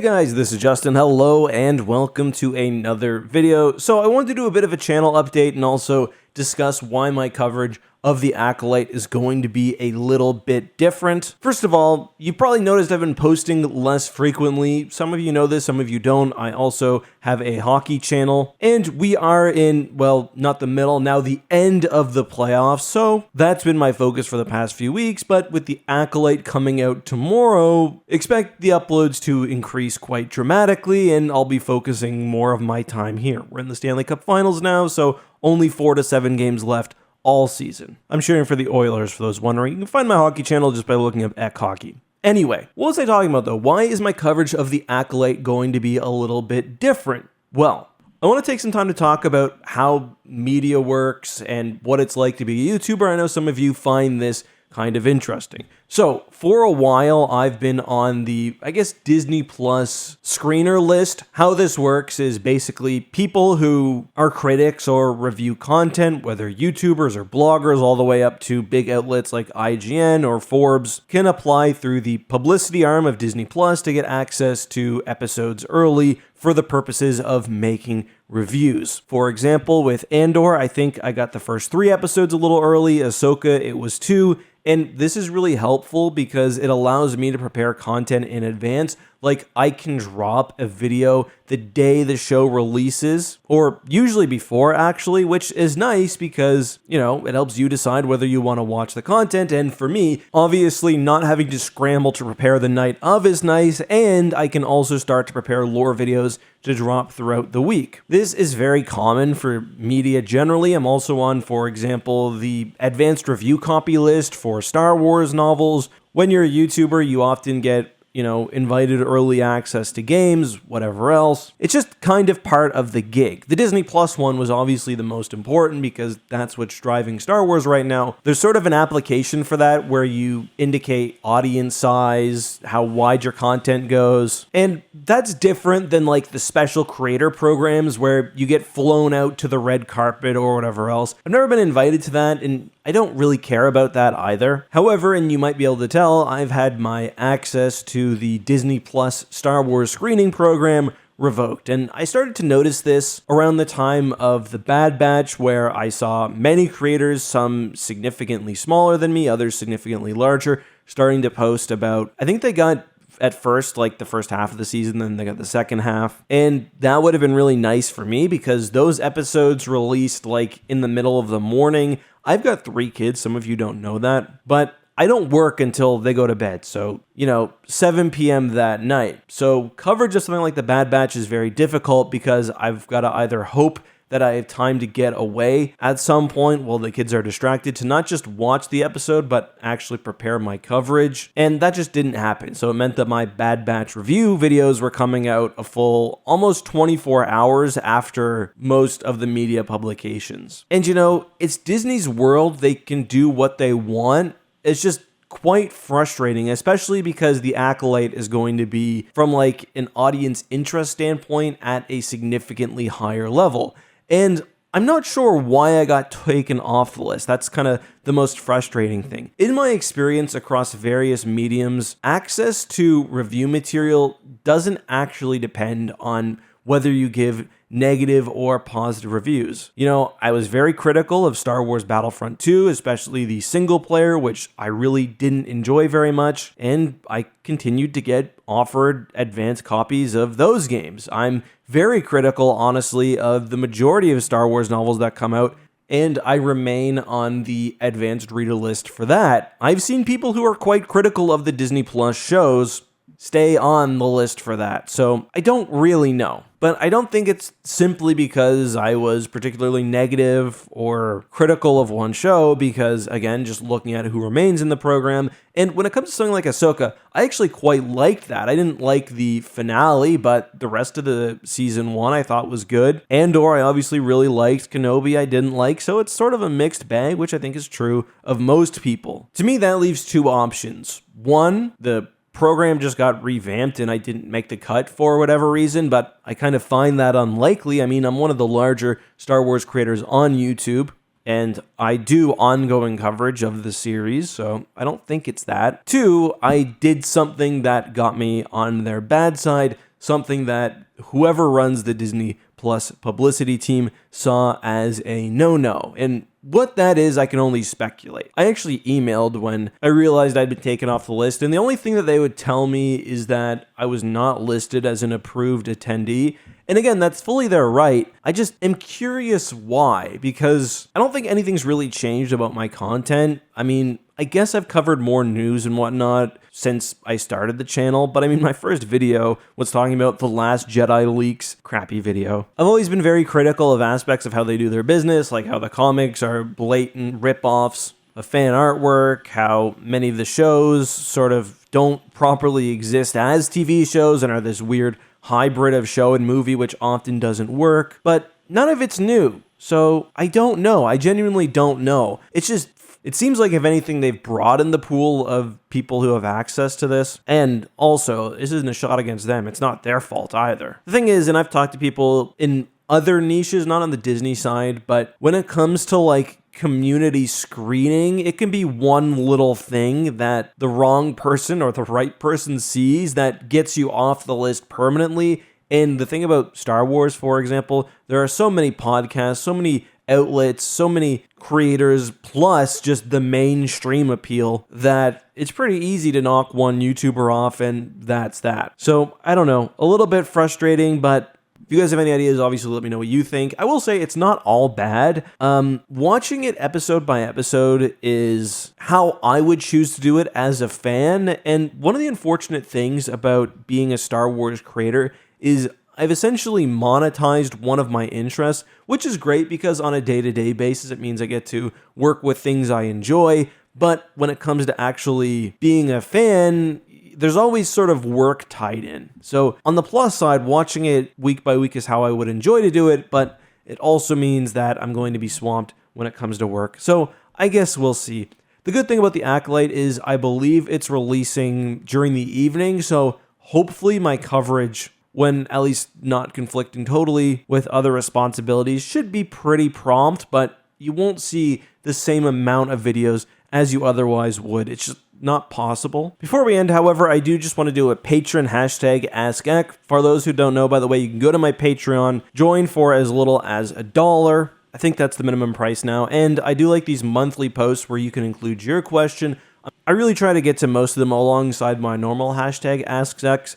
Hey guys, this is Justin. Hello and welcome to another video. So I wanted to do a bit of a channel update and also discuss why my coverage of the Acolyte is going to be a little bit different. First of all, you probably noticed I've been posting less frequently. Some of you know this, some of you don't. I also have a hockey channel, and we are in, well, not the middle, now the end of the playoffs, so that's been my focus for the past few weeks. But with the Acolyte coming out tomorrow, expect the uploads to increase quite dramatically, and I'll be focusing more of my time here. We're in the Stanley Cup Finals now, so only 4 to 7 games left all season. I'm cheering for the Oilers, for those wondering. You can find my hockey channel just by looking up Ek Hockey. Anyway, what was I talking about though? Why is my coverage of the Acolyte going to be a little bit different? Well, I want to take some time to talk about how media works and what it's like to be a YouTuber. I know some of you find this kind of interesting. So for a while, I've been on the, I guess, Disney Plus screener list. How this works is basically people who are critics or review content, whether YouTubers or bloggers, all the way up to big outlets like IGN or Forbes, can apply through the publicity arm of Disney Plus to get access to episodes early for the purposes of making reviews. For example, with Andor, I think I got the first 3 episodes a little early. Ahsoka, it was 2. And this is really helpful because it allows me to prepare content in advance. Like, I can drop a video the day the show releases, or usually before actually, which is nice because, you know, it helps you decide whether you want to watch the content. And for me, obviously not having to scramble to prepare the night of is nice, and I can also start to prepare lore videos to drop throughout the week. This is very common for media generally. I'm also on, for example, the advanced review copy list for Star Wars novels. When you're a YouTuber, you often get, you know, invited early access to games, whatever else. It's just kind of part of the gig. The Disney Plus one was obviously the most important because that's what's driving Star Wars right now. There's sort of an application for that where you indicate audience size, how wide your content goes. And that's different than like the special creator programs where you get flown out to the red carpet or whatever else. I've never been invited to that, and I don't really care about that either. However, and you might be able to tell, I've had my access to the Disney Plus Star Wars screening program Revoked. And I started to notice this around the time of the Bad Batch, where I saw many creators, some significantly smaller than me, others significantly larger, starting to post about, I think they got at first, like the first half of the season, then they got the second half. And that would have been really nice for me because those episodes released like in the middle of the morning. I've got 3 kids, some of you don't know that, but I don't work until they go to bed. So, 7 p.m. that night. So coverage of something like the Bad Batch is very difficult because I've got to either hope that I have time to get away at some point while the kids are distracted to not just watch the episode, but actually prepare my coverage. And that just didn't happen. So it meant that my Bad Batch review videos were coming out a full almost 24 hours after most of the media publications. And it's Disney's world. They can do what they want. It's just quite frustrating, especially because the Acolyte is going to be, from like an audience interest standpoint, at a significantly higher level. And I'm not sure why I got taken off the list. That's kind of the most frustrating thing. In my experience across various mediums, access to review material doesn't actually depend on whether you give negative or positive reviews. I was very critical of Star Wars Battlefront 2, especially the single player, which I really didn't enjoy very much, and I continued to get offered advanced copies of those games. I'm very critical, honestly, of the majority of Star Wars novels that come out, and I remain on the advanced reader list for that. I've seen people who are quite critical of the Disney Plus shows stay on the list for that, so I don't really know. But I don't think it's simply because I was particularly negative or critical of one show, because, again, just looking at who remains in the program. And when it comes to something like Ahsoka, I actually quite liked that. I didn't like the finale, but the rest of the season 1 I thought was good. Andor, I obviously really liked. Kenobi, I didn't like. So it's sort of a mixed bag, which I think is true of most people. To me, that leaves 2 options. One, the program just got revamped and I didn't make the cut for whatever reason, but I kind of find that unlikely. I mean, I'm one of the larger Star Wars creators on YouTube, and I do ongoing coverage of the series, so I don't think it's that. 2, I did something that got me on their bad side, something that whoever runs the Disney Plus publicity team saw as a no-no. And what that is, I can only speculate. I actually emailed when I realized I'd been taken off the list, and the only thing that they would tell me is that I was not listed as an approved attendee. And again, that's fully their right. I just am curious why, because I don't think anything's really changed about my content. I mean, I guess I've covered more news and whatnot since I started the channel, but I mean, my first video was talking about The Last Jedi leaks. Crappy video. I've always been very critical of aspects of how they do their business, like how the comics are blatant rip-offs of fan artwork, how many of the shows sort of don't properly exist as TV shows and are this weird hybrid of show and movie, which often doesn't work, but none of it's new. So I don't know. I genuinely don't know. It seems like, if anything, they've broadened the pool of people who have access to this. And also, this isn't a shot against them. It's not their fault either. The thing is, and I've talked to people in other niches, not on the Disney side, but when it comes to like community screening, it can be one little thing that the wrong person or the right person sees that gets you off the list permanently. And the thing about Star Wars, for example, there are so many podcasts, so many outlets, so many creators, plus just the mainstream appeal, that it's pretty easy to knock one YouTuber off, and that's that. So, I don't know, a little bit frustrating, but if you guys have any ideas, obviously let me know what you think. I will say it's not all bad. Watching it episode by episode is how I would choose to do it as a fan, and one of the unfortunate things about being a Star Wars creator is I've essentially monetized one of my interests, which is great because on a day-to-day basis, it means I get to work with things I enjoy. But when it comes to actually being a fan, there's always sort of work tied in. So on the plus side, watching it week by week is how I would enjoy to do it, but it also means that I'm going to be swamped when it comes to work. So I guess we'll see. The good thing about the Acolyte is I believe it's releasing during the evening, so hopefully my coverage, when at least not conflicting totally with other responsibilities, should be pretty prompt, but you won't see the same amount of videos as you otherwise would. It's just not possible. Before we end, however, I do just want to do a patron hashtag AskEck. For those who don't know, by the way, you can go to my Patreon, join for as little as $1. I think that's the minimum price now, and I do like these monthly posts where you can include your question. I really try to get to most of them alongside my normal hashtag AskEck,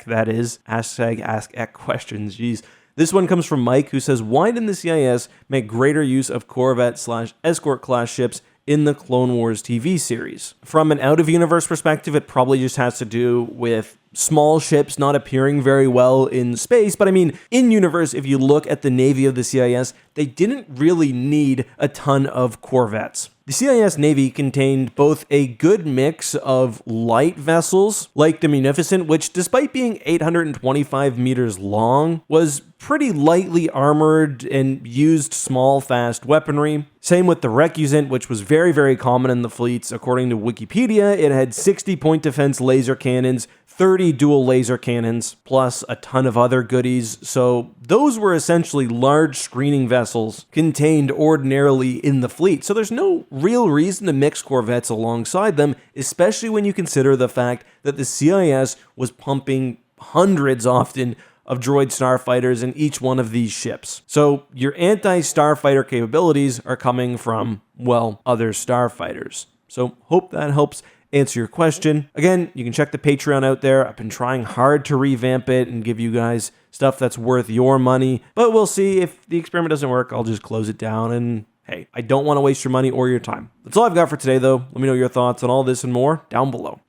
that is. Hashtag AskEck questions, jeez. This one comes from Mike, who says, why didn't the CIS make greater use of Corvette/escort class ships in the Clone Wars TV series? From an out-of-universe perspective, it probably just has to do with small ships not appearing very well in space, but I mean, in-universe, if you look at the Navy of the CIS, they didn't really need a ton of Corvettes. The CIS Navy contained both a good mix of light vessels, like the Munificent, which despite being 825 meters long, was pretty lightly armored and used small, fast weaponry. Same with the Recusant, which was very, very common in the fleets. According to Wikipedia, it had 60 point defense laser cannons, 30 dual laser cannons, plus a ton of other goodies. So those were essentially large screening vessels contained ordinarily in the fleet. So there's no real reason to mix Corvettes alongside them, especially when you consider the fact that the CIS was pumping hundreds often of droid starfighters in each one of these ships. So your anti-starfighter capabilities are coming from, well, other starfighters. So hope that helps answer your question. Again, you can check the Patreon out there. I've been trying hard to revamp it and give you guys stuff that's worth your money, but we'll see. If the experiment doesn't work, I'll just close it down, and hey, I don't want to waste your money or your time. That's all I've got for today, though. Let me know your thoughts on all this and more down below.